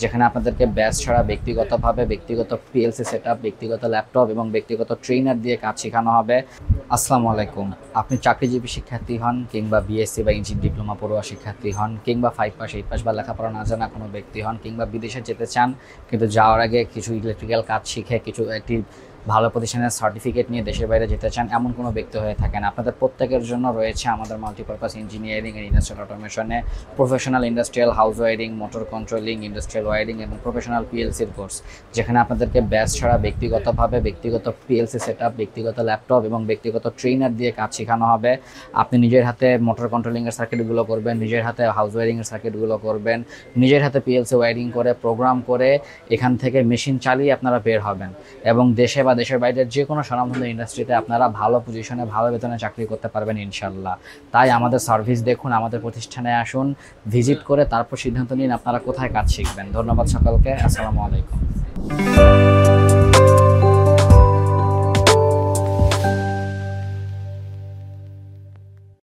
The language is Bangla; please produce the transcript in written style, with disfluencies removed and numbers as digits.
যেখানে আপনাদেরকে ব্যাচ ছাড়া ব্যক্তিগতভাবে ব্যক্তিগত পিএলসি সেটআপ, ব্যক্তিগত ল্যাপটপ এবং ব্যক্তিগত ট্রেনার দিয়ে কাজ শেখানো হবে। আসসালামু আলাইকুম। আপনি চাকরিজীবী শিক্ষার্থী হন কিংবা বিএসসি বা ইঞ্জিনিয়ারিং ডিপ্লোমা পড়ুয়া শিক্ষার্থী হন কিংবা 5 পাস 8 পাস বা লেখাপড়া না জানা কোনো ব্যক্তি হন কিংবা বিদেশে যেতে চান কিন্তু যাওয়ার আগে কিছু ইলেকট্রিক্যাল কাজ শিখে একটি ভালো প্রতিষ্ঠানের সার্টিফিকেট নিয়ে দেশের বাইরে যেতে চান, এমন কোনো ব্যক্তি হয়ে থাকেন, আপনাদের প্রত্যেকের জন্য রয়েছে আমাদের মাল্টিপারপাস ইঞ্জিনিয়ারিং এন্ড ইন্ডাস্ট্রিয়াল অটোমেশনে professional industrial house wiring, motor controlling, industrial wiring এবং প্রফেশনাল পিএলসির কোর্স, যেখানে আপনাদেরকে ব্যাচ ছাড়া ব্যক্তিগতভাবে ব্যক্তিগত পিএলসি সেটআপ, ব্যক্তিগত ল্যাপটপ এবং ব্যক্তিগত ট্রেনার দিয়ে কাজ শেখানো হবে। আপনি নিজের হাতে মোটর কন্ট্রোলিংয়ের সার্কিটগুলো করবেন, নিজের হাতে হাউস ওয়ারিংয়ের সার্কিটগুলো করবেন, নিজের হাতে পিএলসি ওয়ারিং করে প্রোগ্রাম করে এখান থেকে মেশিন চালিয়ে আপনারা বের হবেন এবং দেশে বা দেশের বাইরের যে কোনো স্বনামধন্য ইন্ডাস্ট্রিতে আপনারা ভালো পজিশনে ভালো বেতনে চাকরি করতে পারবেন ইনশাল্লাহ। তাই আমাদের সার্ভিস দেখুন, আমাদের প্রতিষ্ঠানে আসুন, ভিজিট করে তারপর সিদ্ধান্ত নিন আপনারা কোথায় কাজ শিখবেন। ধন্যবাদ সকলকে। আসসালামু আলাইকুম।